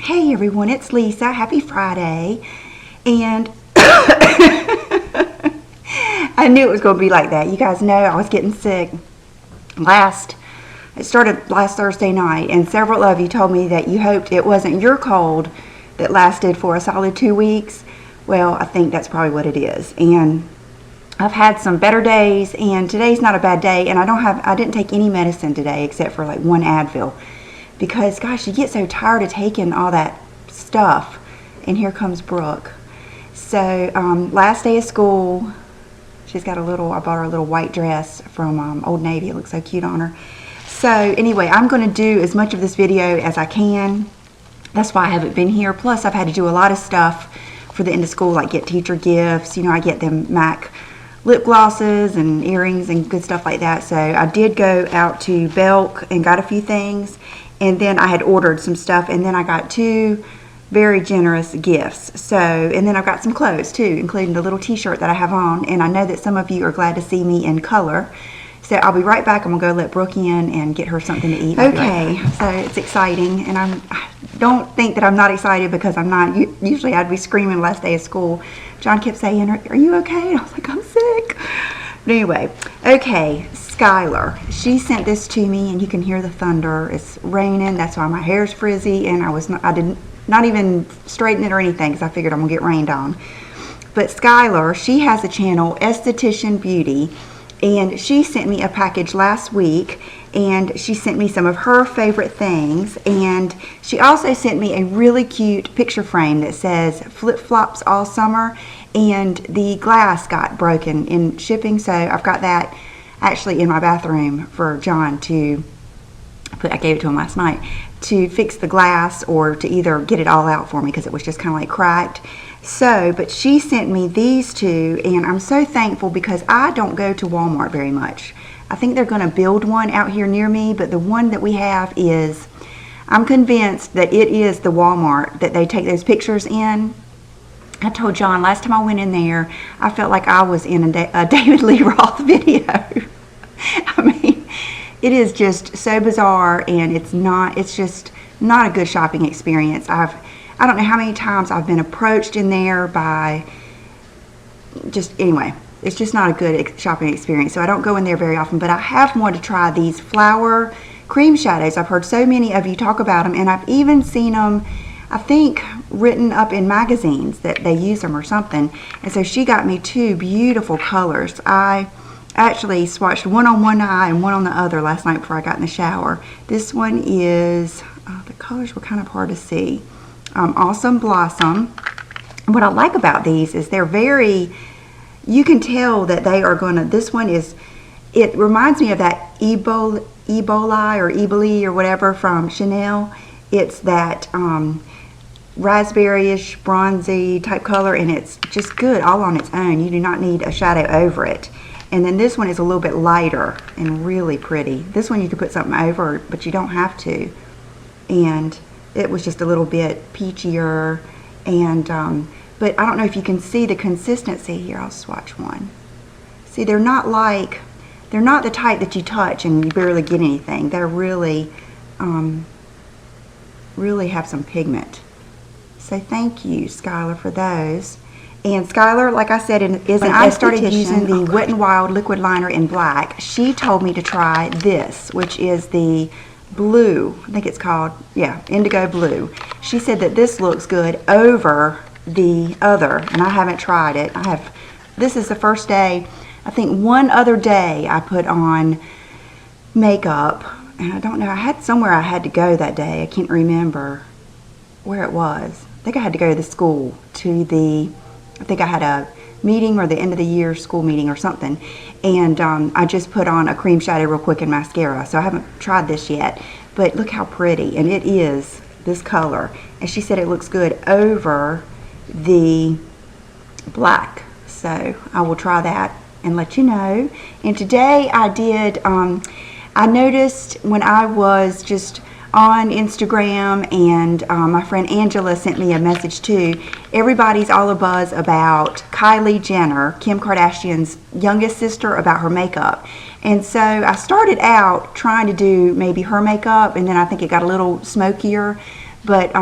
Hey everyone, it's Lisa. Happy Friday. And I knew it was going to be like that. You guys know I was getting sick it started last Thursday night, and several of you told me that you hoped it wasn't your cold that lasted for a solid 2 weeks. Well, I think that's probably what it is. And I've had some better days, and today's not a bad day, and I didn't take any medicine today except for like one Advil. Because, gosh, you get so tired of taking all that stuff. And here comes Brooke. So, last day of school, I bought her a little white dress from Old Navy. It looks so cute on her. So, anyway, I'm going to do as much of this video as I can. That's why I haven't been here. Plus, I've had to do a lot of stuff for the end of school, like get teacher gifts. You know, I get them MAC lip glosses and earrings and good stuff like that. So, I did go out to Belk and got a few things. And then I had ordered some stuff, and then I got 2 very generous gifts. So, and then I've got some clothes too, including the little t-shirt that I have on. And I know that some of you are glad to see me in color. So I'll be right back. I'm gonna go let Brooke in and get her something to eat. Okay, so it's exciting, and I don't think that I'm not excited because I'm not. Usually I'd be screaming last day of school. John kept saying, "Are you okay?" And I was like, "I'm sick." But anyway, okay, Skylar, she sent this to me, and you can hear the thunder. It's raining, that's why my hair's frizzy, and I did not even straighten it or anything because I figured I'm gonna get rained on. But Skylar, she has a channel, Esthetician Beauty, and she sent me a package last week, and she sent me some of her favorite things, and she also sent me a really cute picture frame that says flip-flops all summer, and the glass got broken in shipping, so I've got that actually in my bathroom for John to put. I gave it to him last night to fix the glass or to either get it all out for me because it was just kind of like cracked. So, but she sent me these 2, and I'm so thankful because I don't go to Walmart very much. I think they're going to build one out here near me, but the one that we have is, I'm convinced that it is the Walmart that they take those pictures in. I told John last time I went in there, I felt like I was in a David Lee Roth video. I mean, it is just so bizarre, and it's just not a good shopping experience. I don't know how many times I've been approached in there by anyway, it's just not a good shopping experience. So I don't go in there very often, but I have wanted to try these flower cream shadows. I've heard so many of you talk about them, and I've even seen them, I think, written up in magazines that they use them or something. And so she got me 2 beautiful colors. I actually swatched one on one eye and one on the other last night before I got in the shower. This one is, the colors were kind of hard to see. Awesome Blossom. What I like about these is they're very, you can tell that they are going to, this one is, it reminds me of that Ebola or Eboli or whatever from Chanel. It's that raspberry-ish, bronzy type color, and it's just good all on its own. You do not need a shadow over it. And then this one is a little bit lighter and really pretty. This one you could put something over, but you don't have to. And it was just a little bit peachier, and but I don't know if you can see the consistency here. I'll swatch one. See, they're not the type that you touch and you barely get anything. They're really really have some pigment. So thank you, Skylar, for those. And Skylar, like I said, I started using the Wet n Wild liquid liner in black. She told me to try this, which is the blue, I think it's called, yeah, indigo blue. She said that this looks good over the other, and I haven't tried it. This is the first day. I think one other day I put on makeup, and I don't know, I had somewhere I had to go that day. I can't remember where it was. I think I had to go to the school I think I had a meeting or the end of the year school meeting or something, and I just put on a cream shadow real quick and mascara. So I haven't tried this yet, but look how pretty, and it is this color, and she said it looks good over the black. So I will try that and let you know. And today I did I noticed when I was just on Instagram, and my friend Angela sent me a message too. Everybody's all abuzz about Kylie Jenner, Kim Kardashian's youngest sister, about her makeup. And so I started out trying to do maybe her makeup, and then I think it got a little smokier. But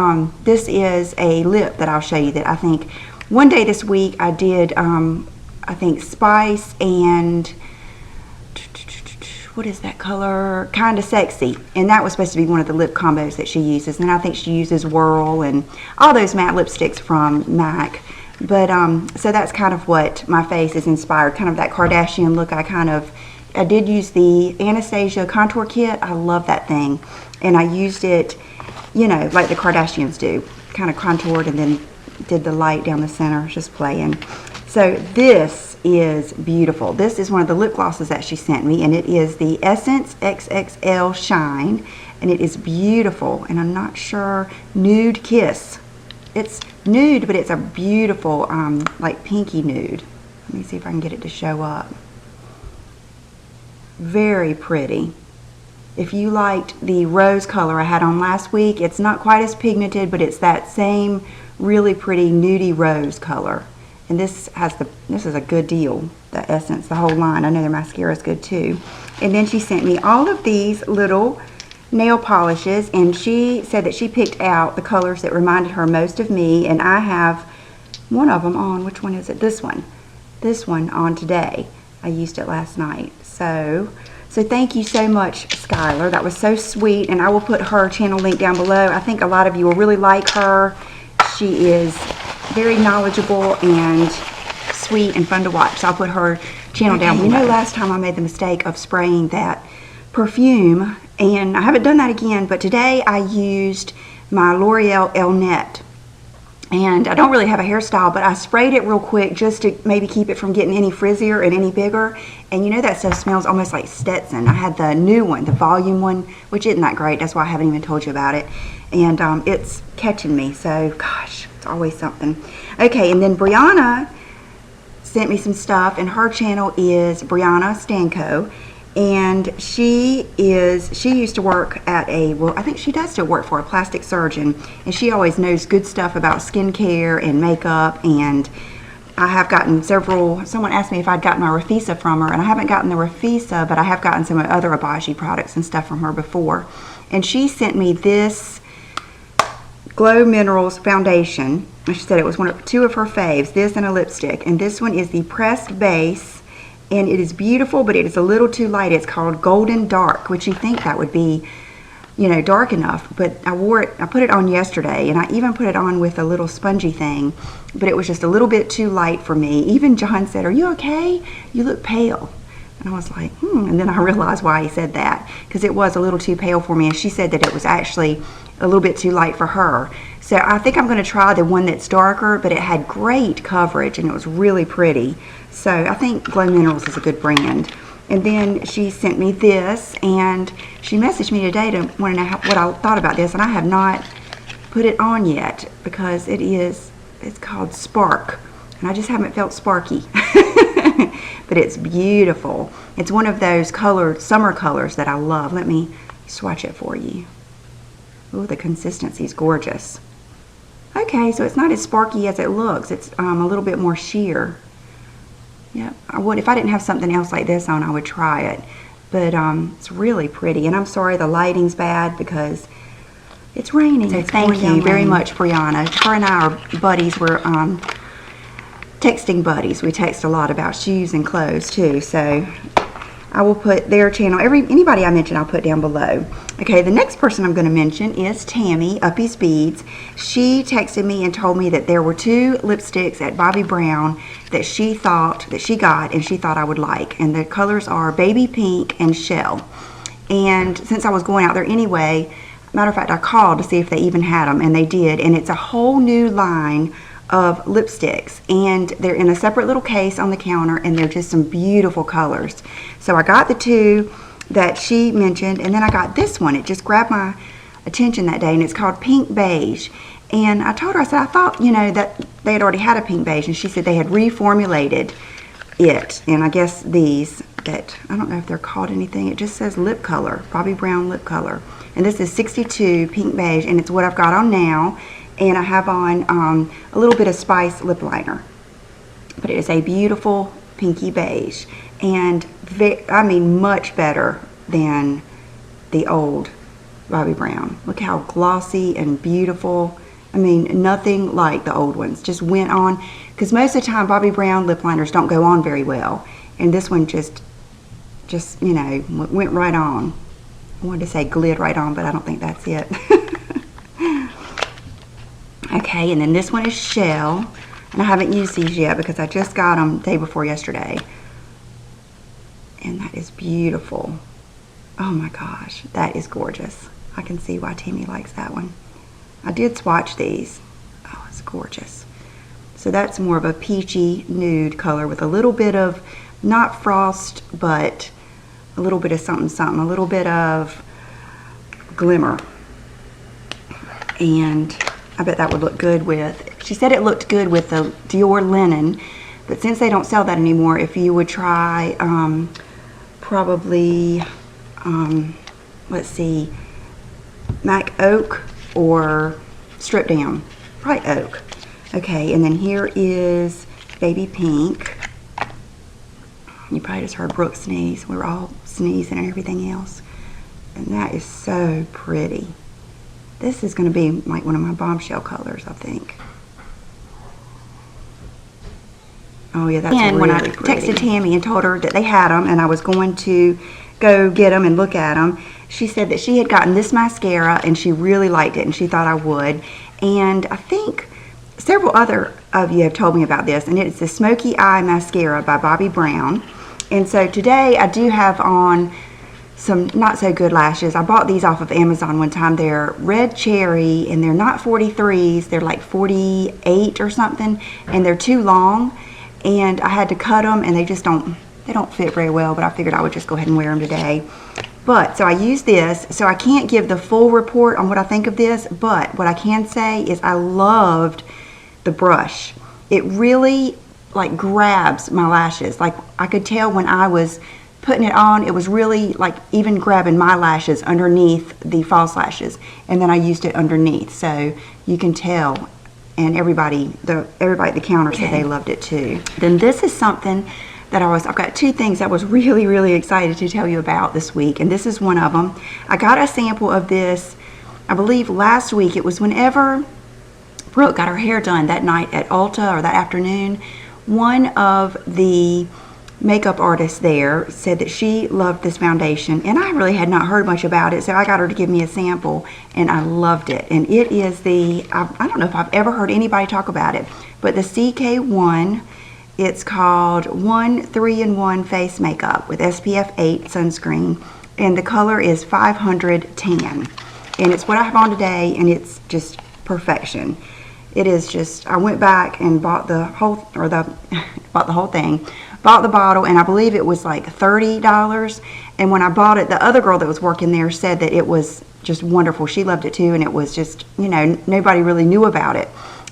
this is a lip that I'll show you that I think one day this week I did, I think Spice and what is that color? Kinda Sexy. And that was supposed to be one of the lip combos that she uses. And I think she uses Whirl and all those matte lipsticks from MAC. But so that's kind of what my face is inspired, kind of that Kardashian look. I did use the Anastasia contour kit. I love that thing. And I used it, you know, like the Kardashians do. Kind of contoured and then did the light down the center, just playing. So this is beautiful. This is one of the lip glosses that she sent me, and it is the Essence XXL Shine, and it is beautiful. And I'm not sure, Nude Kiss. It's nude, but it's a beautiful, like pinky nude. Let me see if I can get it to show up. Very pretty. If you liked the rose color I had on last week, it's not quite as pigmented, but it's that same really pretty nudie rose color. And this is a good deal, the Essence, the whole line. I know their mascara is good too. And then she sent me all of these little nail polishes, and she said that she picked out the colors that reminded her most of me, and I have one of them on. Which one is it? This one. This one on today. I used it last night. So thank you so much, Skylar. That was so sweet, and I will put her channel link down below. I think a lot of you will really like her. She is very knowledgeable and sweet and fun to watch. So I'll put her channel down below. You know, last time I made the mistake of spraying that perfume, and I haven't done that again, but today I used my L'Oreal El Net. And I don't really have a hairstyle, but I sprayed it real quick just to maybe keep it from getting any frizzier and any bigger. And you know that stuff smells almost like Stetson. I had the new one, the volume one, which isn't that great. That's why I haven't even told you about it. And it's catching me, so gosh, it's always something. Okay, and then Brianna sent me some stuff, and her channel is Brianna Stanco. And she used to work at well, I think she does still work for a plastic surgeon, and she always knows good stuff about skincare and makeup. And I have gotten someone asked me if I'd gotten my Rafisa from her, and I haven't gotten the Rafisa, but I have gotten some other Beige products and stuff from her before. And she sent me this Glow Minerals foundation. She said it was two of her faves, this and a lipstick. And this one is the Pressed Base. And it is beautiful, but it is a little too light. It's called Golden Dark, which you think that would be, you know, dark enough. But I put it on yesterday, and I even put it on with a little spongy thing, but it was just a little bit too light for me. Even John said, "Are you okay? You look pale." And I was like, And then I realized why he said that, because it was a little too pale for me. And she said that it was actually a little bit too light for her. So I think I'm going to try the one that's darker, but it had great coverage, and it was really pretty. So I think Glow Minerals is a good brand. And then she sent me this, and she messaged me today to want to know what I thought about this, and I have not put it on yet because it's called Spark, and I just haven't felt sparky. But it's beautiful. It's one of those summer colors that I love. Let me swatch it for you. Oh, the consistency is gorgeous. Okay, so it's not as sparky as it looks. It's a little bit more sheer. Yeah, if I didn't have something else like this on, I would try it. But it's really pretty. And I'm sorry the lighting's bad because it's raining. So thank you very much, Brianna. Her and I are buddies. We're texting buddies. We text a lot about shoes and clothes too. So I will put their channel, anybody I mention, I'll put down below. Okay, the next person I'm going to mention is Tammy, Uppy's Beads. She texted me and told me that there were 2 lipsticks at Bobbi Brown that she got and she thought I would like. And the colors are Baby Pink and Shell. And since I was going out there anyway, matter of fact, I called to see if they even had them, and they did. And it's a whole new line of lipsticks, and they're in a separate little case on the counter, and they're just some beautiful colors. So I got the 2 that she mentioned, and then I got this one. It just grabbed my attention that day, and it's called Pink Beige. And I told her, I said, I thought, you know, that they had already had a Pink Beige, and she said they had reformulated it. And I guess these, that, I don't know if they're called anything, it just says lip color, Bobbi Brown lip color. And this is 62 Pink Beige, and it's what I've got on now. And I have on a little bit of Spice lip liner. But it is a beautiful pinky beige. And I mean much better than the old Bobbi Brown. Look how glossy and beautiful. I mean, nothing like the old ones. Just went on, because most of the time Bobbi Brown lip liners don't go on very well. And this one just you know, went right on. I wanted to say glid right on, but I don't think that's it. Okay, and then this one is Shell. And I haven't used these yet because I just got them the day before yesterday. And that is beautiful. Oh my gosh, that is gorgeous. I can see why Tammy likes that one. I did swatch these. Oh, it's gorgeous. So that's more of a peachy nude color with a little bit of, not frost, but a little bit of something, something, a little bit of glimmer. And I bet that would look good with, she said it looked good with the Dior linen, but since they don't sell that anymore, if you would try probably, let's see, MAC Oak or Strip Down. Probably Oak. Okay, and then here is Baby Pink. You probably just heard Brooke sneeze. We were all sneezing and everything else. And that is so pretty. This is going to be like one of my bombshell colors, I think. Oh yeah, that's really pretty. And when I texted Tammy and told her that they had them and I was going to go get them and look at them, she said that she had gotten this mascara and she really liked it and she thought I would. And I think several other of you have told me about this, and it's the Smokey Eye Mascara by Bobbi Brown. And so today I do have on some not so good lashes. I bought these off of Amazon one time. They're red cherry and they're not 43s, they're like 48 or something, and they're too long. And I had to cut them and they don't fit very well, but I figured I would just go ahead and wear them today. But, so I used this, so I can't give the full report on what I think of this, but what I can say is I loved the brush. It really, like, grabs my lashes. Like, I could tell when I was putting it on, it was really, like, even grabbing my lashes underneath the false lashes. And then I used it underneath, so you can tell. And everybody at the counter said they loved it too. Then this is something that I've got two things I was really, really excited to tell you about this week, and this is one of them. I got a sample of this, I believe last week. It was whenever Brooke got her hair done that night at Ulta, or that afternoon. One of the makeup artists there said that she loved this foundation, and I really had not heard much about it, so I got her to give me a sample, and I loved it. And it is the, I don't know if I've ever heard anybody talk about it, but the CK1. It's called 3-in-1 Face Makeup with SPF 8 sunscreen, and the color is 500 Tan. And it's what I have on today, and it's just perfection. It is just, I went back and bought the whole, or bought the whole thing, bought the bottle, and I believe it was like $30. And when I bought it, the other girl that was working there said that it was just wonderful. She loved it too, and it was just, you know, nobody really knew about it.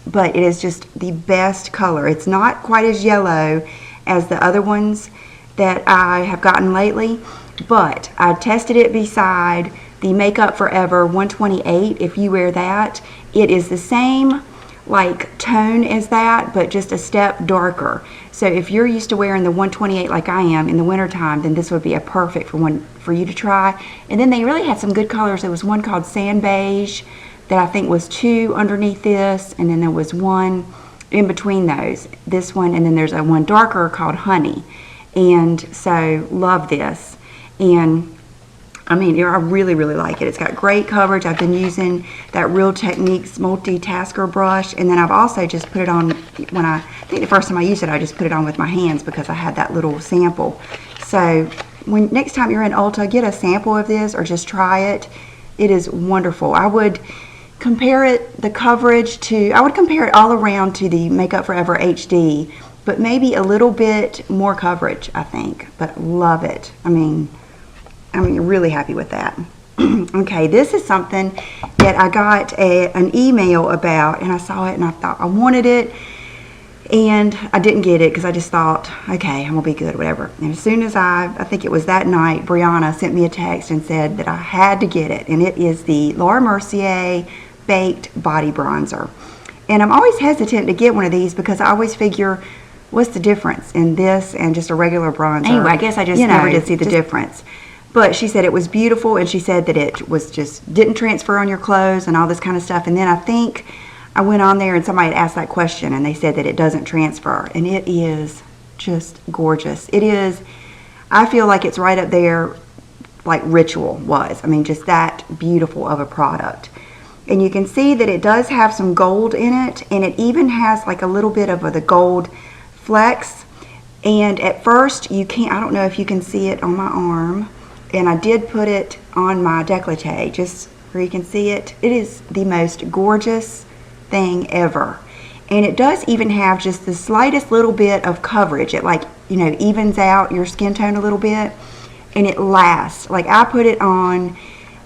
But it is just the best color. It's not quite as yellow as the other ones that I have gotten lately, but I tested it beside the Makeup Forever 128. If you wear that, it is the same like tone as that, but just a step darker. So if you're used to wearing the 128 like I am in the wintertime, then this would be a perfect for you to try. And then they really had some good colors. There was one called Sand Beige that I think was 2 underneath this, and then there was one in between those, this one, and then there's a one darker called Honey. And so love this. And I mean, I really, really like it. It's got great coverage. I've been using that Real Techniques multitasker brush, and then I've also just put it on when I think the first time I used it, I just put it on with my hands because I had that little sample. So when next time you're in Ulta, get a sample of this or just try it. It is wonderful. I would compare it, the coverage to, I would compare it all around to the Makeup Forever HD, but maybe a little bit more coverage, I think. But love it. I mean, really happy with that. Okay, this is something that I got an email about, and I saw it and I thought I wanted it, and I didn't get it because I just thought, okay, I'm gonna be good, whatever. And as soon as I think it was that night, Brianna sent me a text and said that I had to get it, and it is the Laura Mercier Baked Body Bronzer. And I'm always hesitant to get one of these because I always figure, what's the difference in this and just a regular bronzer? Anyway, I guess I just never did see the difference. But she said it was beautiful, and she said that it was just didn't transfer on your clothes and all this kind of stuff. And then I think I went on there and somebody had asked that question, and they said that it doesn't transfer. And it is just gorgeous. It is, I feel like it's right up there like Ritual was. I mean, just that beautiful of a product. And you can see that it does have some gold in it, and it even has like a little bit of the gold flecks. And at first you can't, I don't know if you can see it on my arm, and I did put it on my décolleté just where you can see it. It is the most gorgeous thing ever. And it does even have just the slightest little bit of coverage. It, like, you know, evens out your skin tone a little bit, and it lasts. Like, I put it on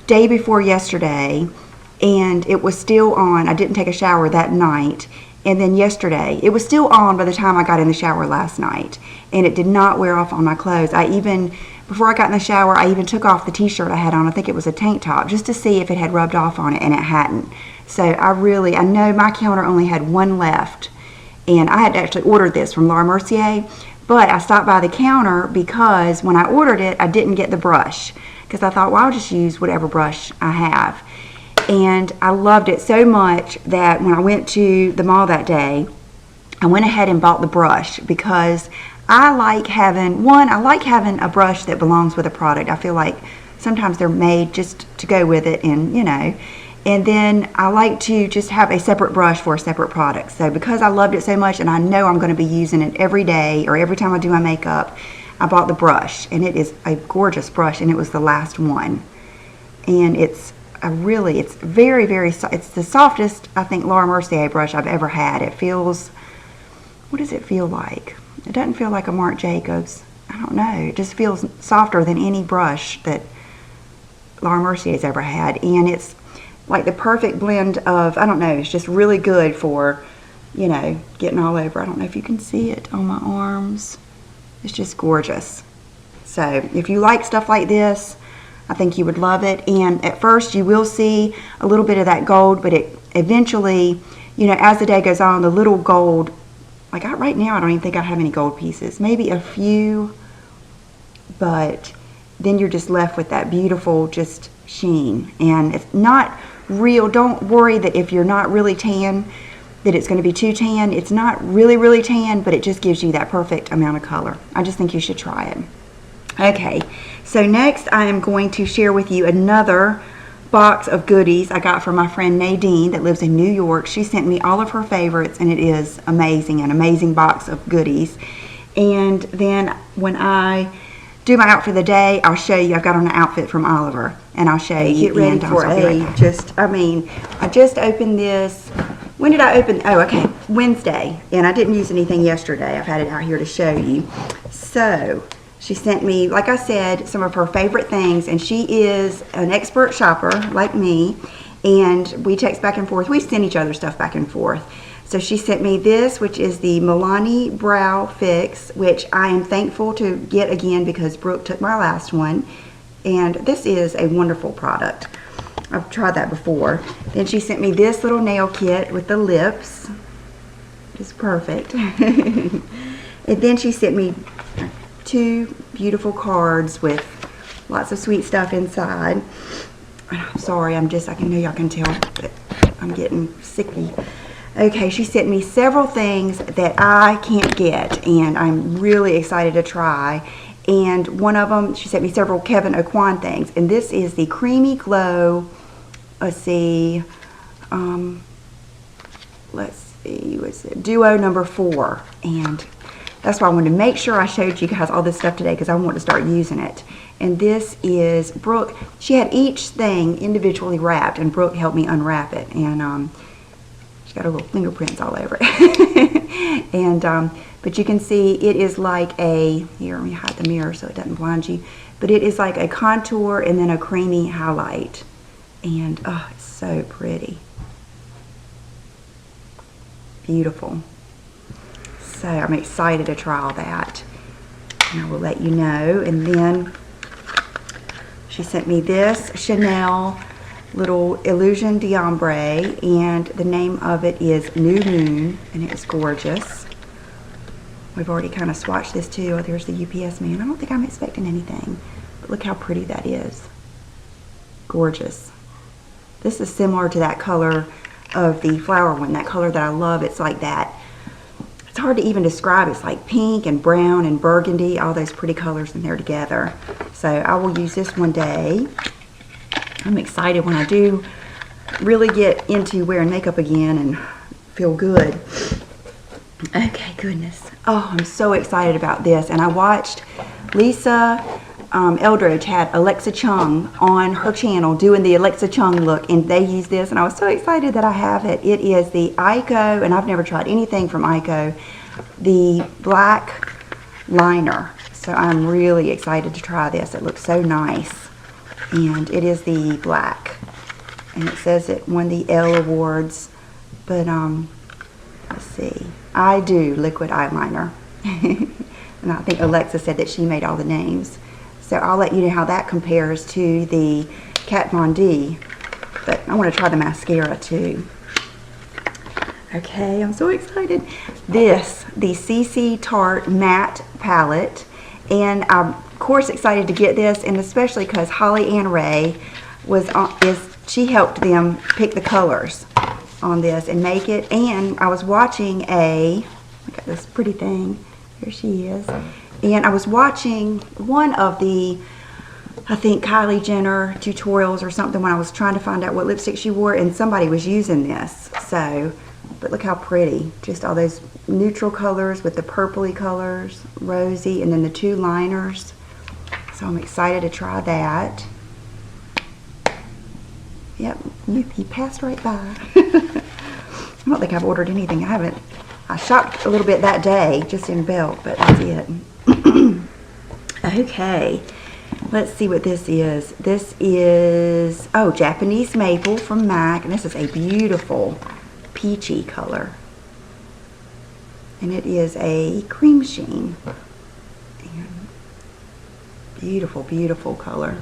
day before yesterday, and it was still on. I didn't take a shower that night. And then yesterday, it was still on by the time I got in the shower last night. And it did not wear off on my clothes. I even, before I got in the shower, I even took off the t-shirt I had on. I think it was a tank top, just to see if it had rubbed off on it, and it hadn't. So I know my counter only had one left. And I had actually ordered this from Mercier. But I stopped by the counter because when I ordered it, I didn't get the brush. Because I thought, well, I'll just use whatever brush I have. And I loved it so much that when I went to the mall that day, I went ahead and bought the brush, because I like having a brush that belongs with a product. I feel like sometimes they're made just to go with it, and you know, and then I like to just have a separate brush for a separate product. So because I loved it so much, and I know I'm going to be using it every day or every time I do my makeup, I bought the brush, and it is a gorgeous brush, and it was the last one. And it's very, very, it's the softest, I think, Laura Mercier brush I've ever had. It feels, what does it feel like? It doesn't feel like a Marc Jacobs. I don't know. It just feels softer than any brush that Laura Mercier has ever had. And it's like the perfect blend of, I don't know, it's just really good for, you know, getting all over. I don't know if you can see it on my arms. It's just gorgeous. So if you like stuff like this, I think you would love it. And at first you will see a little bit of that gold, but it eventually, you know, as the day goes on, the little gold, like right now I don't even think I have any gold pieces, maybe a few, but then you're just left with that beautiful just sheen. And it's not real. Don't worry that if you're not really tan that it's going to be too tan. It's not really, really tan, but it just gives you that perfect amount of color. I just think you should try it. Okay, so next I am going to share with you another box of goodies I got from my friend Nadine that lives in New York. She sent me all of her favorites, and it is amazing, an amazing box of goodies. And then when I do my outfit for the day, I'll show you. I've got on an outfit from Oliver, and I'll show you. Get ready for I just opened this. When did I open? Oh, okay, Wednesday, and I didn't use anything yesterday. I've had it out here to show you. So she sent me, like I said, some of her favorite things, and she is an expert shopper like me, and we text back and forth. We send each other stuff back and forth. So she sent me this, which is the Milani Brow Fix, which I am thankful to get again because Brooke took my last one, and this is a wonderful product. I've tried that before. Then she sent me this little nail kit with the lips. It's perfect. And then she sent me 2 beautiful cards with lots of sweet stuff inside. I'm sorry, I know y'all can tell that I'm getting sicky. Okay, she sent me several things that I can't get, and I'm really excited to try. And one of them, she sent me several Kevin Aucoin things, and this is the Creamy Glow, let's see, what's it, Duo number 4, and that's why I wanted to make sure I showed you guys all this stuff today because I want to start using it. And this is Brooke. She had each thing individually wrapped, and Brooke helped me unwrap it, and she's got her little fingerprints all over it. And but you can see it is like a, here, let me hide the mirror so it doesn't blind you, but it is like a contour and then a creamy highlight. And oh, it's so pretty. Beautiful. So I'm excited to try all that, and I will let you know. And then she sent me this Chanel little Illusion d'Ombre, and the name of it is New Moon, and it is gorgeous. We've already kind of swatched this too. Oh, there's the UPS man. I don't think I'm expecting anything. But look how pretty that is. Gorgeous. This is similar to that color of the flower one, that color that I love. It's like that. It's hard to even describe. It's like pink and brown and burgundy, all those pretty colors in there together. So I will use this one day. I'm excited when I do really get into wearing makeup again and feel good. Okay, goodness. Oh, I'm so excited about this. And I watched Lisa Eldridge had Alexa Chung on her channel doing the Alexa Chung look, and they use this, and I was so excited that I have it. It is the Ico, and I've never tried anything from Ico, the black liner. So I'm really excited to try this. It looks so nice. And it is the black. And it says it won the Elle Awards. But, let's see. I do liquid eyeliner. And I think Alexa said that she made all the names. So I'll let you know how that compares to the Kat Von D. But I want to try the mascara too. Okay, I'm so excited. This, the CC Tarte Matte Palette. And I'm, of course, excited to get this, and especially because Holly Ann Ray she helped them pick the colors on this and make it. And I was watching look at this pretty thing. Here she is. And I was watching one of the, I think, Kylie Jenner tutorials or something when I was trying to find out what lipstick she wore, and somebody was using this. So, but look how pretty. Just all those neutral colors with the purpley colors, rosy, and then the two liners. So I'm excited to try that. Yep, he passed right by. I don't think I've ordered anything. I shopped a little bit that day, just in Belk, but that's it. Okay, let's see what this is. This is, oh, Japanese Maple from MAC, and this is a beautiful peachy color. And it is a cream sheen. And beautiful, beautiful color.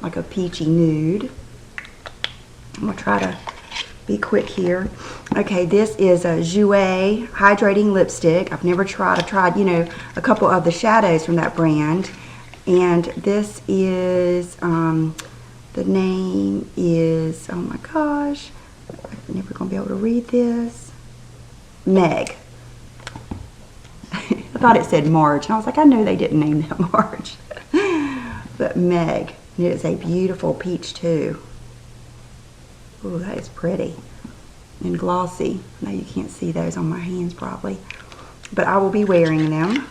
Like a peachy nude. I'm going to try to be quick here. Okay, this is a Jouer hydrating lipstick. I've never tried. I've tried, you know, a couple of the shadows from that brand. And this is, the name is, oh my gosh, I'm never going to be able to read this. Meg. I thought it said Marge, and I was like, I know they didn't name that Marge. But Meg. And it is a beautiful peach too. Ooh, that is pretty. And glossy. Now you can't see those on my hands probably. But I will be wearing them.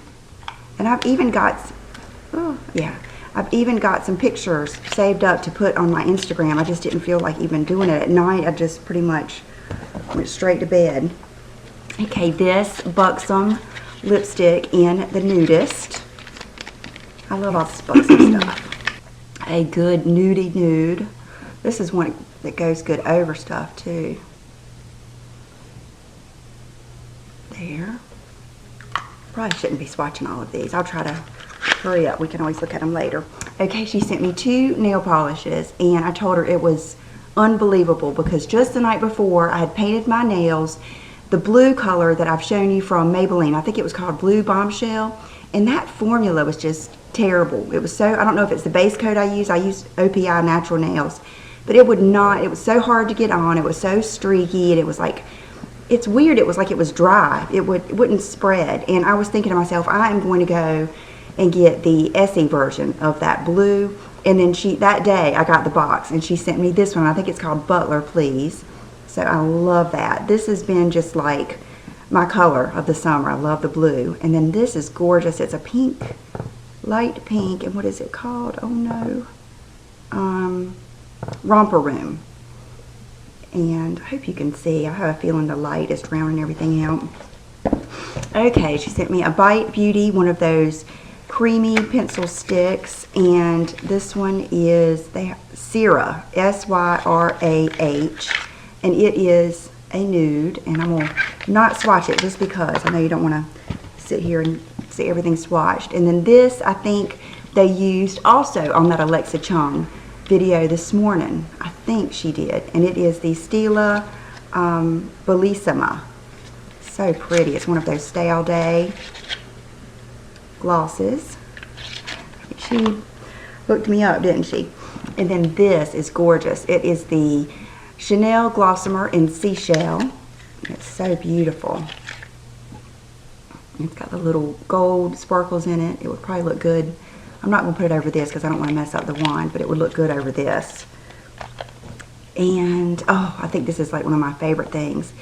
And I've even got, I've even got some pictures saved up to put on my Instagram. I just didn't feel like even doing it at night. I just pretty much went straight to bed. Okay, this Buxom lipstick in the Nudist. I love all this Buxom stuff. A good nudie nude. This is one that goes good over stuff too. There. Probably shouldn't be swatching all of these. I'll try to hurry up. We can always look at them later. Okay, she sent me 2 nail polishes, and I told her it was unbelievable because just the night before I had painted my nails the blue color that I've shown you from Maybelline. I think it was called Blue Bombshell, and that formula was just terrible. It was so, I don't know if it's the base coat I used OPI Natural Nails, but it would not, it was so hard to get on. It was so streaky, and it was like, it's weird, it was like it was dry. It wouldn't spread. And I was thinking to myself, I am going to go and get the Estee version of that blue. And then that day I got the box, and she sent me this one. I think it's called Butler Please. So I love that. This has been just like my color of the summer. I love the blue. And then this is gorgeous. It's a pink, light pink, and what is it called? Oh no. Romper Room. And I hope you can see. I have a feeling the light is drowning everything out. Okay, she sent me a Bite Beauty, one of those creamy pencil sticks, and this one is Syrah, S-Y-R-A-H, and it is a nude, and I'm going to not swatch it just because I know you don't want to sit here and see everything swatched. And then this, I think they used also on that Alexa Chung video this morning. I think she did, and it is the Stila Bellissima. So pretty. It's one of those stay all day glosses. She hooked me up, didn't she? And then this is gorgeous. It is the Chanel Glossomer in Seashell. It's so beautiful. It's got the little gold sparkles in it. It would probably look good. I'm not going to put it over this because I don't want to mess up the wand, but it would look good over this. And, oh, I think this is like one of my favorite things.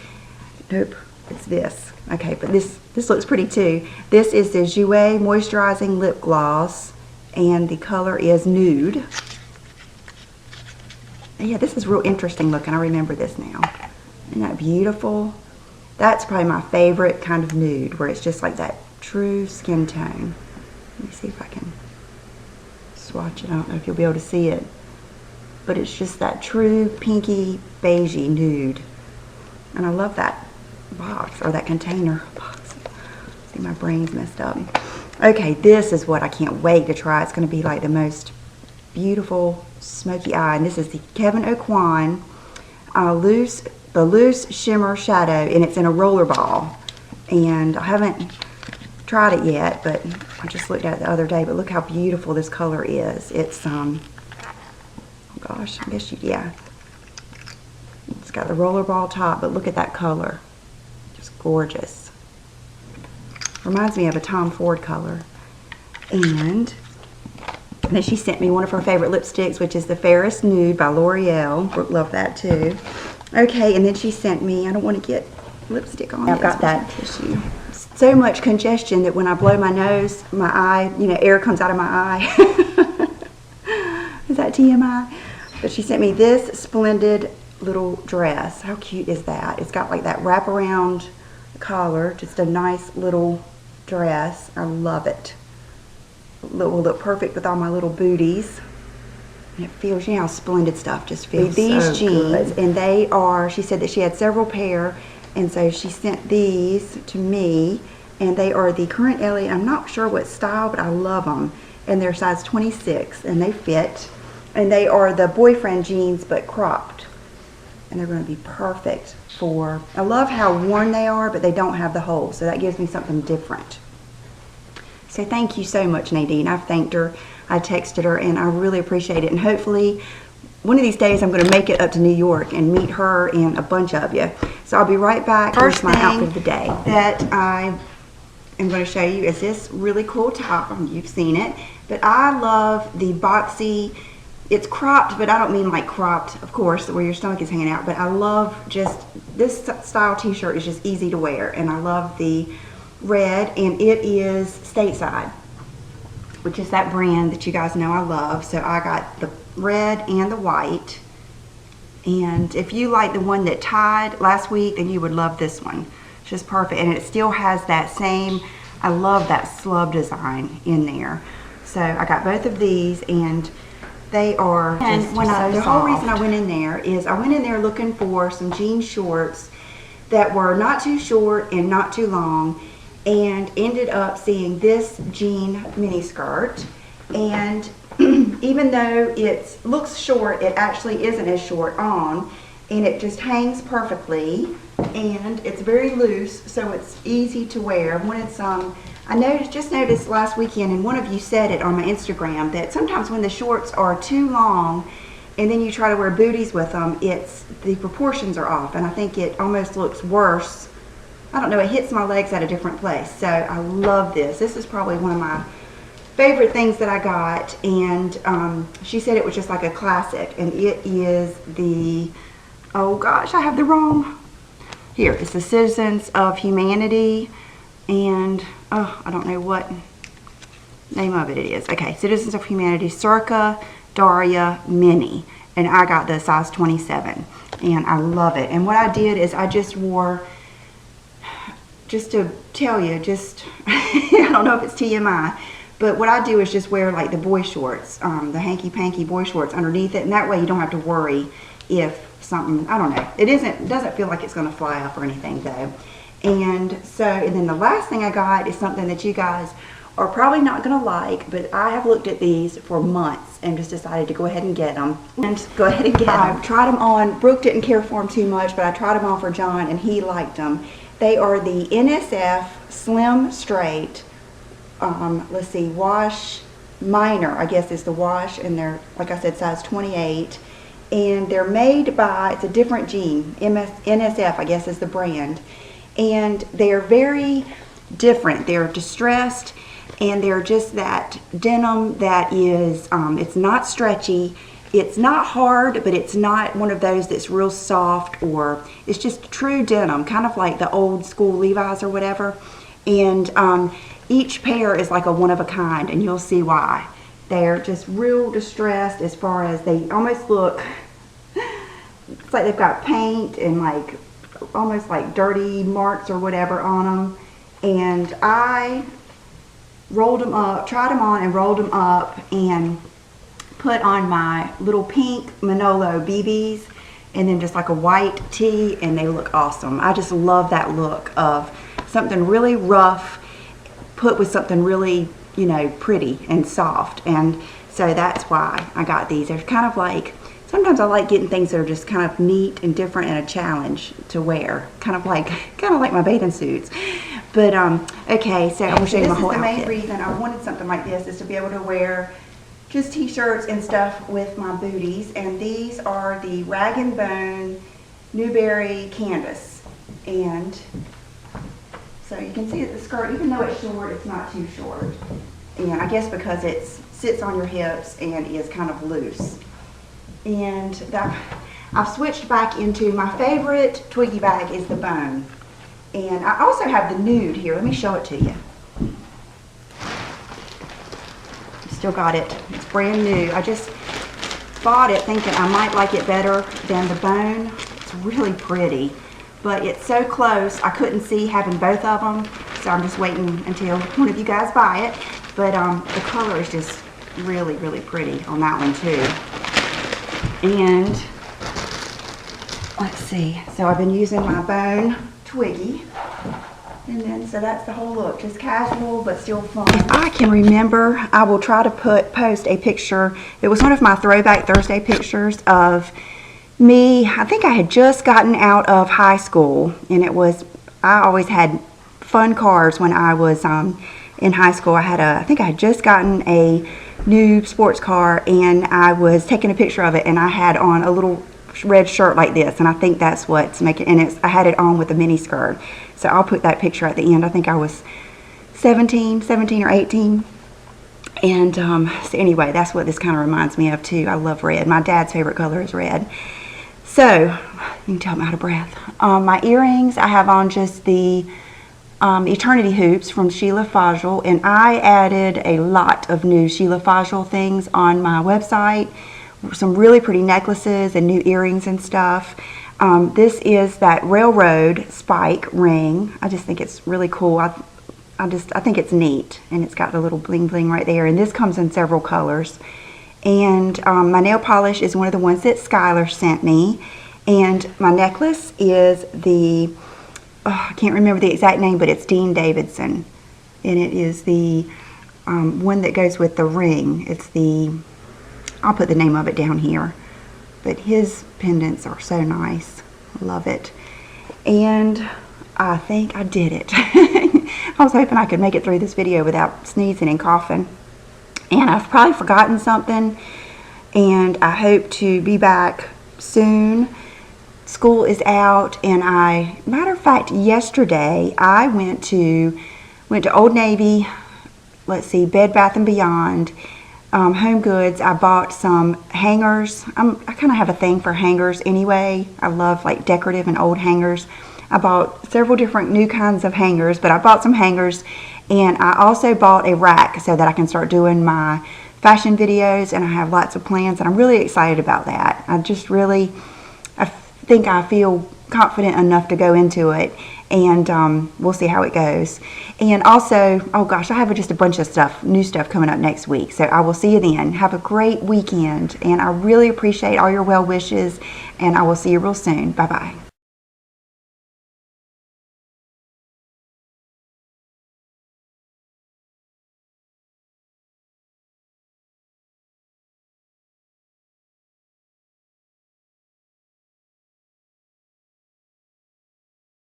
Nope, it's this. Okay, but this looks pretty too. This is the Jouer Moisturizing Lip Gloss, and the color is Nude. Yeah, this is real interesting looking. I remember this now. Isn't that beautiful? That's probably my favorite kind of nude, where it's just like that true skin tone. Let me see if I can swatch it. I don't know if you'll be able to see it, but it's just that true pinky beigey nude. And I love that box, or that container box. See, my brain's messed up. Okay, this is what I can't wait to try. It's going to be like the most beautiful smoky eye, and this is the Kevyn Aucoin loose shimmer shadow, and it's in a roller ball. And I haven't tried it yet, but I just looked at it the other day. But look how beautiful this color is. It's oh gosh, I guess yeah. It's got the roller ball top, but look at that color, just gorgeous. Reminds me of a Tom Ford color. And then she sent me one of her favorite lipsticks, which is the Fairest Nude by L'Oreal. Brooke loved that too. Okay, and then she sent me, I don't want to get lipstick on. I've got that tissue. So much congestion that when I blow my nose, my eye, you know, air comes out of my eye. Is that TMI? But she sent me this splendid little dress. How cute is that? It's got like that wraparound collar, just a nice little dress. I love it. It will look perfect with all my little booties. And it feels, you know how splendid stuff just feels. These jeans, and they are, she said that she had several pair, and so she sent these to me, and they are the Current Ellie. I'm not sure what style, but I love them. And they're size 26, and they fit. And they are the boyfriend jeans, but cropped. And they're going to be perfect for, I love how worn they are, but they don't have the holes, so that gives me something different. So thank you so much, Nadine. I've thanked her, I texted her, and I really appreciate it. And hopefully, one of these days, I'm going to make it up to New York and meet her and a bunch of you. So I'll be right back. First my outfit of the day that I am going to show you is this really cool top. You've seen it, but I love the boxy. It's cropped, but I don't mean like cropped, of course, where your stomach is hanging out. But I love just this style t-shirt is just easy to wear, and I love the red, and it is Stateside, which is that brand that you guys know I love. So I got the red and the white, and if you like the one that tied last week, then you would love this one. It's just perfect, and it still has that same, I love that slub design in there. So I got both of these, and they are just the whole reason I went in there is I went in there looking for some jean shorts that were not too short and not too long, and ended up seeing this jean mini skirt. And even though it looks short, it actually isn't as short on, and it just hangs perfectly, and it's very loose, so it's easy to wear. I wanted some, just noticed last weekend, and one of you said it on my Instagram, that sometimes when the shorts are too long and then you try to wear booties with them, the proportions are off, and I think it almost looks worse. I don't know, it hits my legs at a different place. So I love this. This is probably one of my favorite things that I got, and she said it was just like a classic, and it is the, oh gosh, I have the wrong, here, it's the Citizens of Humanity, and oh, I don't know what name of it is. Okay, Citizens of Humanity Circa Daria Mini, and I got the size 27, and I love it. And what I did is I just wore, just to tell you, I don't know if it's TMI, but what I do is just wear like the boy shorts, the hanky-panky boy shorts underneath it, and that way you don't have to worry if something, I don't know, it doesn't feel like it's going to fly up or anything though. And then the last thing I got is something that you guys are probably not going to like, but I have looked at these for months and just decided to go ahead and get them. I've tried them on. Brooke didn't care for them too much, but I tried them on for John, and he liked them. They are the NSF Slim Straight, let's see, wash Minor, I guess, is the wash, and they're, like I said, size 28. And they're made by, it's a different jean, NSF, I guess, is the brand. And they're very different. They're distressed, and they're just that denim that is, it's not stretchy. It's not hard, but it's not one of those that's real soft, or it's just true denim, kind of like the old school Levi's or whatever. And each pair is like a one of a kind, and you'll see why. They're just real distressed as far as they almost look, it's like they've got paint and like almost like dirty marks or whatever on them. And I rolled them up, tried them on and rolled them up and put on my little pink Manolo BBs, and then just like a white tee, and they look awesome. I just love that look of something really rough put with something really, you know, pretty and soft. And so that's why I got these. They're kind of like, sometimes I like getting things that are just kind of neat and different and a challenge to wear, kind of like my bathing suits. But okay, so I'm gonna show you my whole outfit. This is the main reason I wanted something like this, is to be able to wear just t-shirts and stuff with my booties. And these are the Rag & Bone Newberry Canvas. And so you can see that the skirt, even though it's short, it's not too short. And I guess because it sits on your hips and is kind of loose. And I've switched back into my favorite Twiggy bag is the bone. And I also have the nude here. Let me show it to you. Still got it. It's brand new. I just bought it thinking I might like it better than the bone. It's really pretty, but it's so close I couldn't see having both of them, so I'm just waiting until one of you guys buy it. But the color is just really, really pretty on that one too. And let's see, so I've been using my bone Twiggy. And then, so that's the whole look, just casual but still fun. If I can remember, I will try to post a picture. It was one of my Throwback Thursday pictures of me. I think I had just gotten out of high school, and I always had fun cars when I was in high school. I think I had just gotten a new sports car, and I was taking a picture of it, and I had on a little red shirt like this, and I think that's what's making, and I had it on with a mini skirt. So I'll put that picture at the end. I think I was 17 or 18. And so anyway, that's what this kind of reminds me of too. I love red. My dad's favorite color is red. So, you can tell I'm out of breath. My earrings, I have on just the Eternity hoops from Sheila Fajl, and I added a lot of new Sheila Fajl things on my website. Some really pretty necklaces and new earrings and stuff. This is that railroad spike ring. I just think it's really cool. I think it's neat, and it's got the little bling bling right there, and this comes in several colors. And my nail polish is one of the ones that Skylar sent me, and my necklace is the I can't remember the exact name, but it's Dean Davidson, and it is the one that goes with the ring. It's I'll put the name of it down here. But his pendants are so nice. I love it. And I think I did it. I was hoping I could make it through this video without sneezing and coughing. And I've probably forgotten something. And I hope to be back soon. School is out, and matter of fact, yesterday I went to Old Navy, let's see, Bed Bath & Beyond, Home Goods. I bought some hangers. I kind of have a thing for hangers anyway. I love like decorative and old hangers. I bought several different new kinds of hangers, but I bought some hangers, and I also bought a rack so that I can start doing my fashion videos, and I have lots of plans, and I'm really excited about that. I think I feel confident enough to go into it, and we'll see how it goes. And also, oh gosh, I have just a bunch of new stuff coming up next week, so I will see you then. Have a great weekend, and I really appreciate all your well wishes, and I will see you real soon. Bye bye.